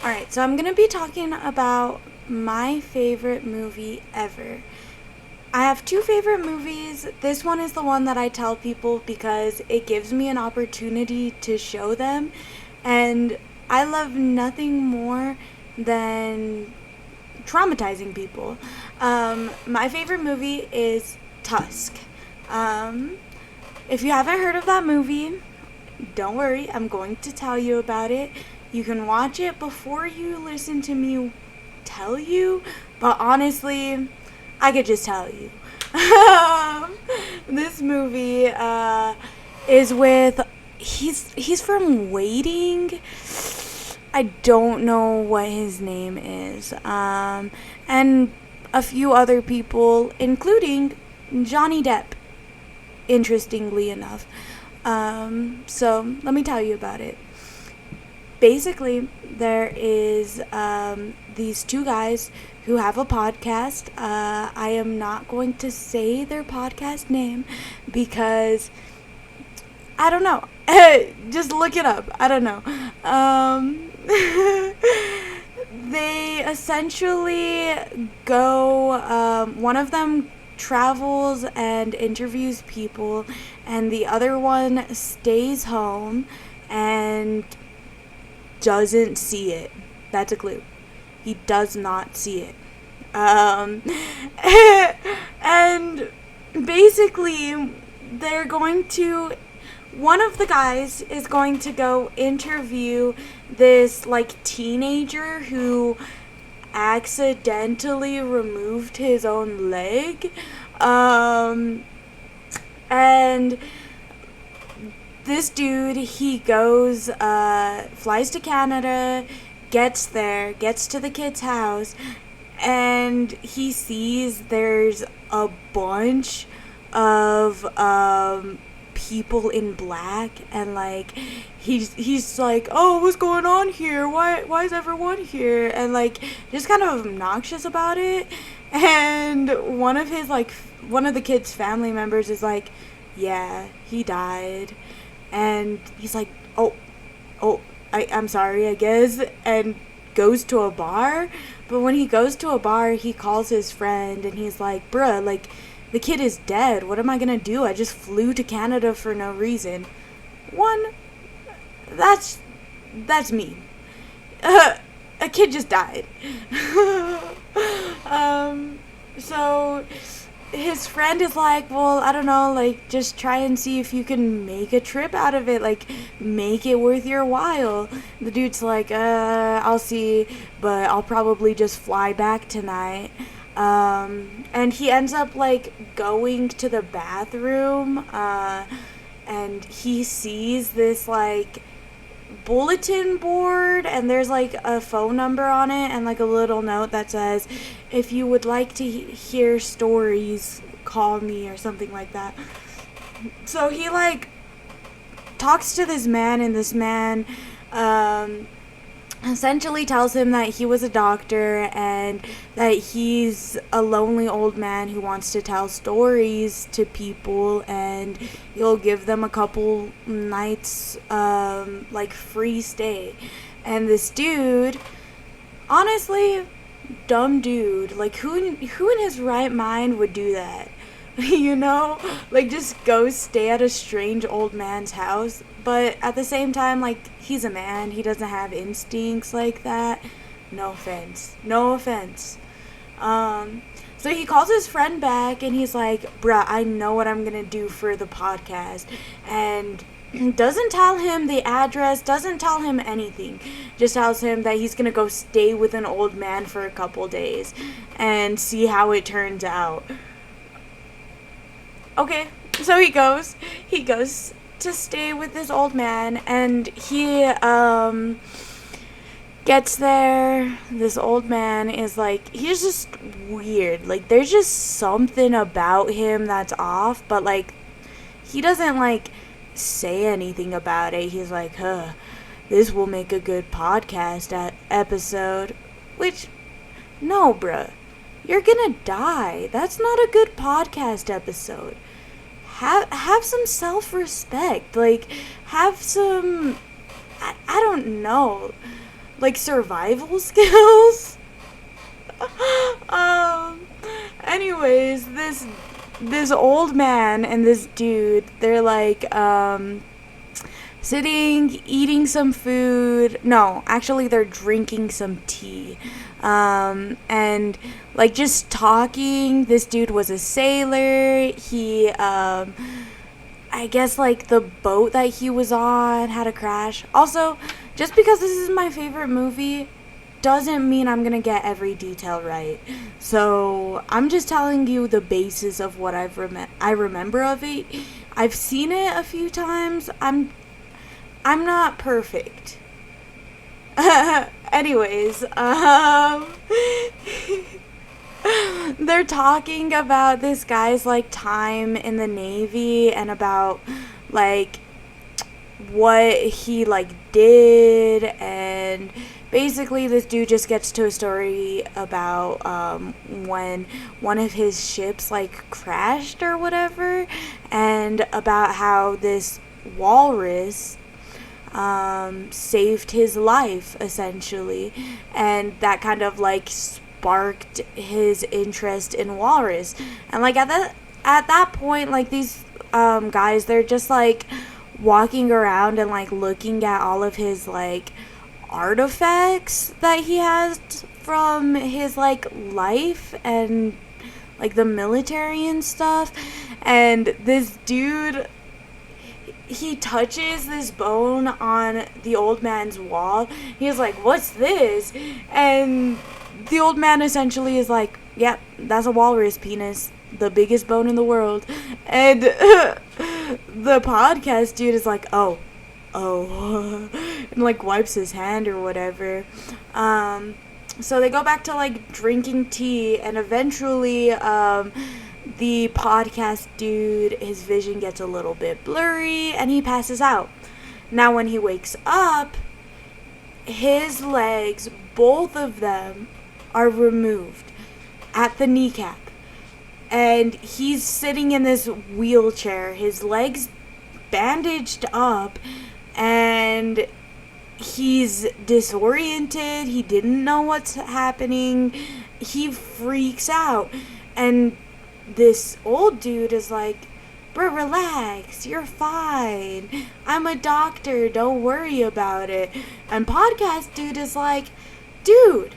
Alright, so I'm gonna be talking about my favorite movie ever. I have two favorite movies. This one is the one that I tell people because it gives me an opportunity to show them, and I love nothing more than traumatizing people. My favorite movie is Tusk. Um, if you haven't heard of that movie, don't worry, I'm going to tell you about it. You can watch it before you listen to me tell you, but honestly, I could just tell you. This movie is with he's from Waiting. I don't know what his name is. And a few other people, including Johnny Depp, interestingly enough. So let me tell you about it. Basically, there is these two guys who have a podcast. I am not going to say their podcast name because I don't know. Just look it up. I don't know. They essentially go, one of them travels and interviews people, and the other one stays home and doesn't see it. That's a clue. He does not see it. Um, and basically, they're going to. One of the guys is going to go interview this, like, teenager who accidentally removed his own leg. And this dude, he goes, flies to Canada, gets there, gets to the kid's house, and he sees there's a bunch of people in black, and like he's like, oh, what's going on here, why is everyone here, and like just kind of obnoxious about it. And one of the kid's family members is like, yeah, he died. And he's like, oh, I'm sorry, I guess, and goes to a bar. But when he goes to a bar, he calls his friend, and he's like, bruh, like, the kid is dead. What am I gonna do? I just flew to Canada for no reason. One, that's me. A kid just died. So his friend is like, well, I don't know, like, just try and see if you can make a trip out of it, like, make it worth your while. The dude's like, I'll see, but I'll probably just fly back tonight. And he ends up, like, going to the bathroom, and he sees this, like, bulletin board, and there's like a phone number on it and like a little note that says, if you would like to hear stories, call me, or something like that. So he like talks to this man, and this man essentially tells him that he was a doctor and that he's a lonely old man who wants to tell stories to people, and he'll give them a couple nights like free stay. And this dude, honestly, dumb dude, like who in his right mind would do that? You know, like just go stay at a strange old man's house. But at the same time, like, he's a man, he doesn't have instincts like that. No offense. So he calls his friend back, and he's like, bruh, I know what I'm gonna do for the podcast. And doesn't tell him the address, doesn't tell him anything. Just tells him that he's gonna go stay with an old man for a couple days and see how it turns out. Okay, so he goes to stay with this old man, and he gets there. This old man is like, he's just weird. Like, there's just something about him that's off, but like he doesn't like say anything about it. He's like, this will make a good podcast episode. Which, no, bruh, you're gonna die. That's not a good podcast episode. Have some self-respect. Like, have some, I don't know. like survival skills. um Anyways, this old man and this dude, they're like sitting eating some food. No, actually they're drinking some tea. And like just talking. This dude was a sailor. He I guess like the boat that he was on had a crash. Also, just because this is my favorite movie doesn't mean I'm gonna get every detail right. So I'm just telling you the basis of what I remember of it. I've seen it a few times. I'm not perfect. Anyways, they're talking about this guy's like time in the Navy and about like what he like did, and basically this dude just gets to a story about when one of his ships like crashed or whatever, and about how this walrus saved his life essentially, and that kind of like sparked his interest in walrus. And like at that point, like these guys, they're just like walking around and like looking at all of his like artifacts that he has from his like life and like the military and stuff. And this dude, he touches this bone on the old man's wall. He's like, "What's this?" And the old man essentially is like, "Yep, that's a walrus penis, the biggest bone in the world." And the podcast dude is like, oh, and like wipes his hand or whatever. So they go back to like drinking tea, and eventually the podcast dude, his vision gets a little bit blurry and he passes out. Now when he wakes up, his legs, both of them, are removed at the kneecap. And he's sitting in this wheelchair, his legs bandaged up, and he's disoriented. He didn't know what's happening. He freaks out. And this old dude is like, "Bro, relax, you're fine. I'm a doctor, don't worry about it." And podcast dude is like, "Dude,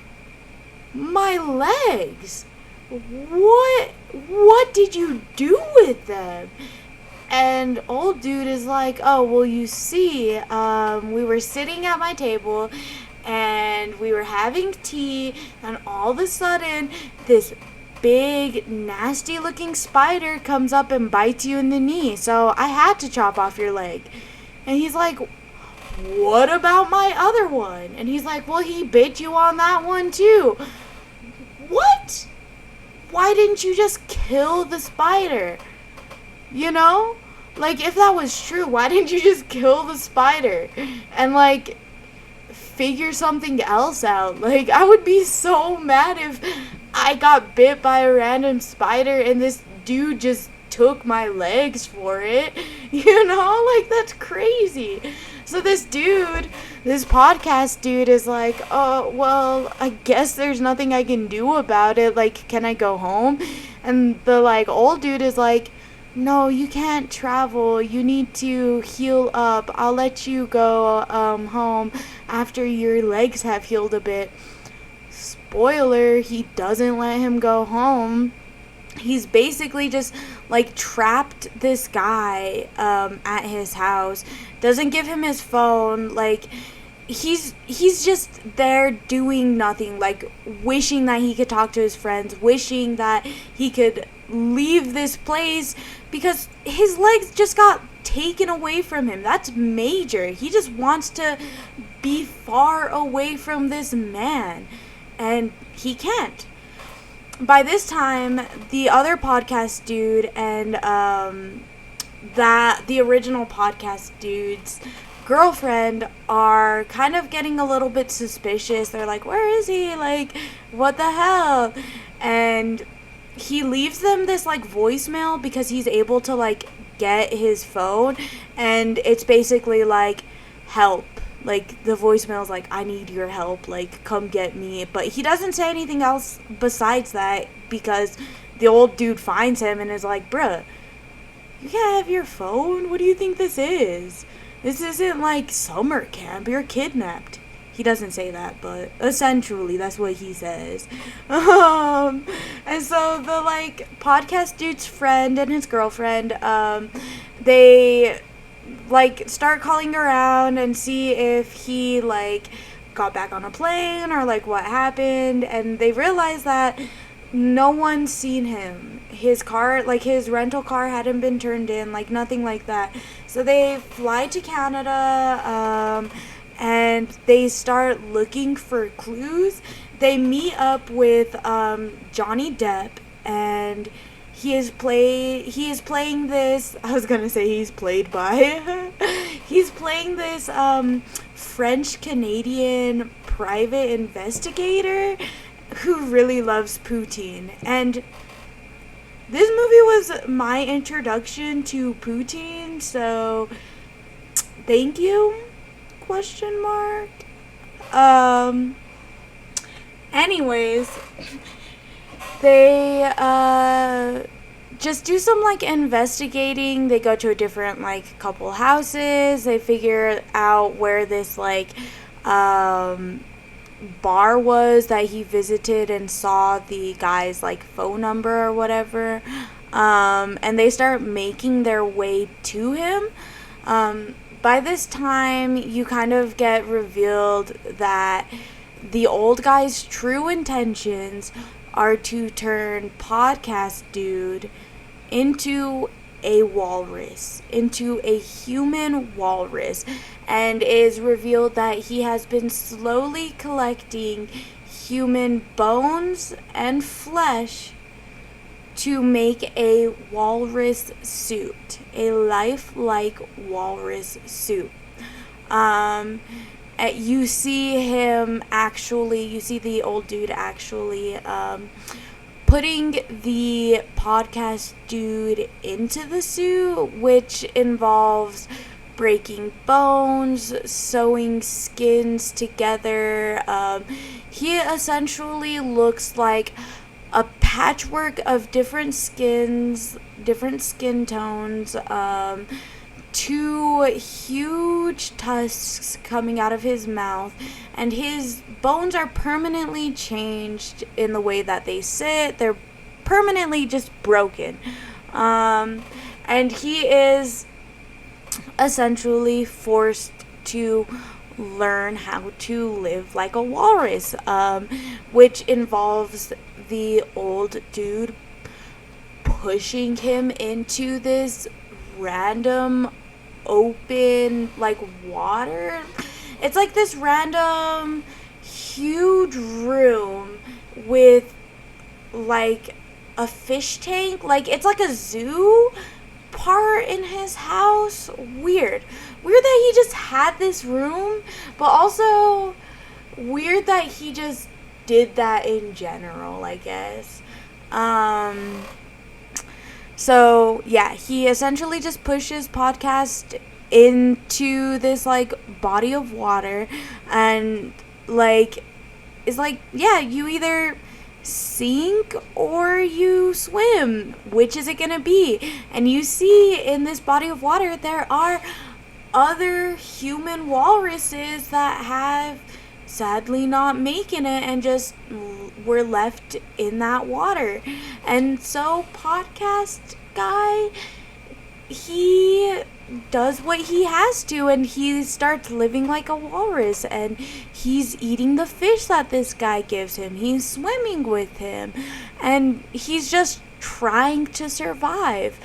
my legs, what did you do with them?" And old dude is like, "Oh, well, you see, we were sitting at my table and we were having tea, and all of a sudden this big nasty looking spider comes up and bites you in the knee, so I had to chop off your leg." And he's like, "What about my other one?" And he's like, "Well, he bit you on that one too." What? Why didn't you just kill the spider? You know? Like, if that was true, why didn't you just kill the spider and like figure something else out? Like, I would be so mad if I got bit by a random spider and this dude just took my legs for it. You know? Like, that's crazy. So this podcast dude is like, "Oh, well, I guess there's nothing I can do about it. Like, can I go home?" And the like old dude is like, "No, you can't travel. You need to heal up. I'll let you go home after your legs have healed a bit." Spoiler, he doesn't let him go home. He's basically just like trapped this guy at his house, doesn't give him his phone. Like, he's just there doing nothing, like wishing that he could talk to his friends, wishing that he could leave this place because his legs just got taken away from him. That's major. He just wants to be far away from this man, and he can't. By this time, the other podcast dude and the original podcast dude's girlfriend are kind of getting a little bit suspicious. They're like, "Where is he? Like, what the hell?" And he leaves them this like voicemail because he's able to like get his phone, and it's basically like, "Help, Like, the voicemail's like, I need your help, like, come get me. But he doesn't say anything else besides that, because the old dude finds him and is like, bruh, you can't have your phone? What do you think this is? This isn't like summer camp. You're kidnapped. He doesn't say that, but essentially that's what he says. And so the, like, podcast dude's friend and his girlfriend, they, like, start calling around and see if he, like, got back on a plane or, like, what happened. And they realize that no one's seen him. His car, like, his rental car hadn't been turned in, like, nothing like that. So they fly to Canada, and they start looking for clues. They meet up with Johnny Depp, and he is playing this, I was gonna say he's played by, he's playing this French-Canadian private investigator who really loves poutine. And this movie was my introduction to poutine, so thank you, ? Anyways, they just do some, like, investigating. They go to a different, like, couple houses. They figure out where this, like, bar was that he visited and saw the guy's, like, phone number or whatever. And they start making their way to him. By this time, you kind of get revealed that the old guy's true intentions are to turn podcast dude into a walrus, into a human walrus, and is revealed that he has been slowly collecting human bones and flesh to make a walrus suit, a lifelike walrus suit. You see the old dude actually putting the podcast dude into the suit, which involves breaking bones, sewing skins together. He essentially looks like a patchwork of different skins, different skin tones, two huge tusks coming out of his mouth, and his bones are permanently changed in the way that they sit. They're permanently just broken. And he is essentially forced to learn how to live like a walrus, which involves the old dude pushing him into this random open, like, water. It's like this random huge room with, like, a fish tank. Like, it's like a zoo part in his house. Weird that he just had this room, but also weird that he just did that in general, I guess. So, yeah, he essentially just pushes podcast into this, like, body of water, and, like, it's like, yeah, you either sink or you swim. Which is it gonna be? And you see in this body of water there are other human walruses that have sadly not making it and just were left in that water. And so podcast guy, he does what he has to, and he starts living like a walrus, and he's eating the fish that this guy gives him. He's swimming with him, and he's just trying to survive.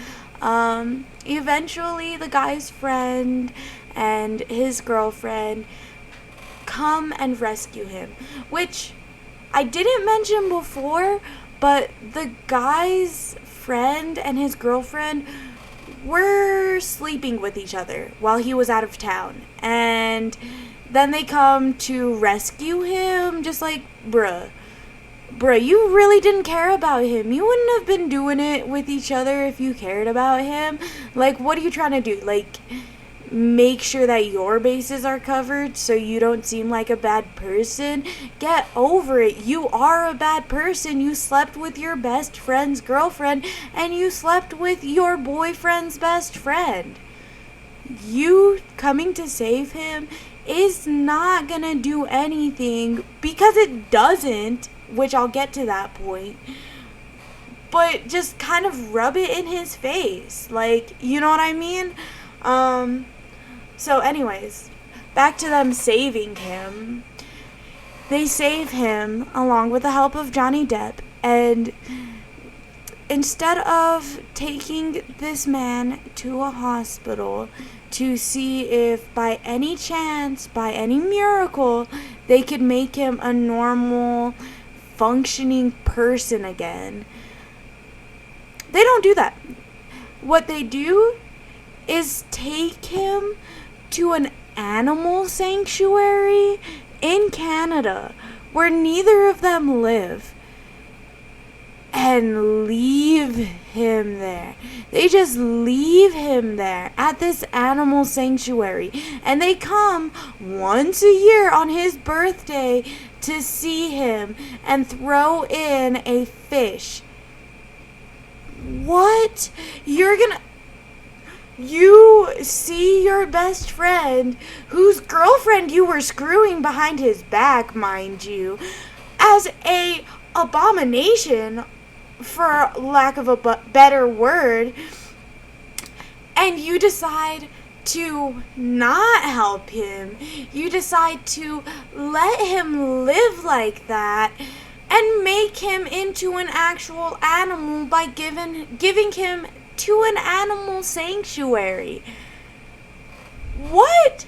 Eventually the guy's friend and his girlfriend come and rescue him, which I didn't mention before, but the guy's friend and his girlfriend were sleeping with each other while he was out of town, and then they come to rescue him. Just like, bruh, you really didn't care about him. You wouldn't have been doing it with each other if you cared about him. Like, what are you trying to do? Like, make sure that your bases are covered so you don't seem like a bad person. Get over it. You are a bad person. You slept with your best friend's girlfriend, and you slept with your boyfriend's best friend. You coming to save him is not gonna do anything, because it doesn't, which I'll get to that point. But just kind of rub it in his face. Like, you know what I mean? So anyways, back to them saving him. They save him along with the help of Johnny Depp, and instead of taking this man to a hospital to see if by any chance, by any miracle, they could make him a normal, functioning person again, they don't do that. What they do is take him to an animal sanctuary in Canada where neither of them live, and leave him there. They just leave him there at this animal sanctuary, and they come once a year on his birthday to see him and throw in a fish. What? You see your best friend, whose girlfriend you were screwing behind his back, mind you, as a abomination, for lack of a better word, and you decide to not help him. You decide to let him live like that and make him into an actual animal by giving him to an animal sanctuary. What?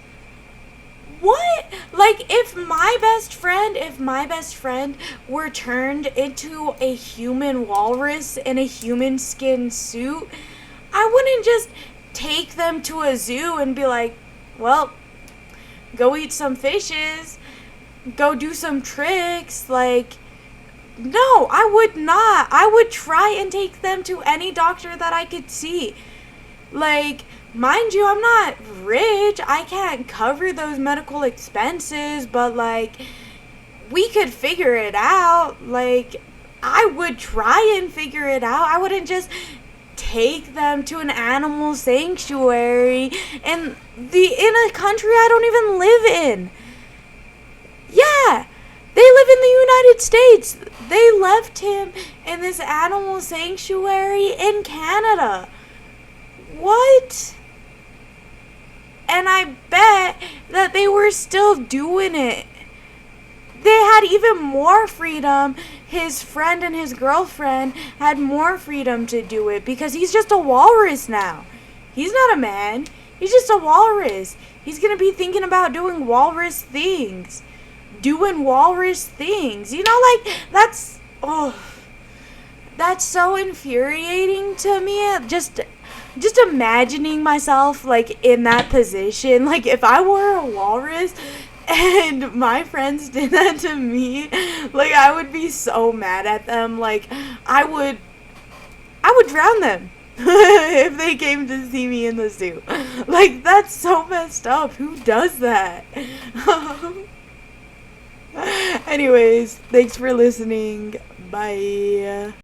Like, if my best friend were turned into a human walrus in a human skin suit, I wouldn't just take them to a zoo and be like, well, go eat some fishes, go do some tricks. Like, no, I would not. I would try and take them to any doctor that I could see. Like, mind you, I'm not rich. I can't cover those medical expenses, but, like, we could figure it out. Like, I would try and figure it out. I wouldn't just take them to an animal sanctuary in a country I don't even live in. Yeah, they live in the United States. They left him in this animal sanctuary in Canada. What? And I bet that they were still doing it. They had even more freedom. His friend and his girlfriend had more freedom to do it because he's just a walrus now. He's not a man. He's just a walrus. He's going to be thinking about doing walrus things. You know, like, that's so infuriating to me. Just imagining myself, like, in that position. Like, if I were a walrus and my friends did that to me, like, I would be so mad at them. Like, I would drown them if they came to see me in the zoo. Like, that's so messed up. Who does that? Anyways, thanks for listening. Bye.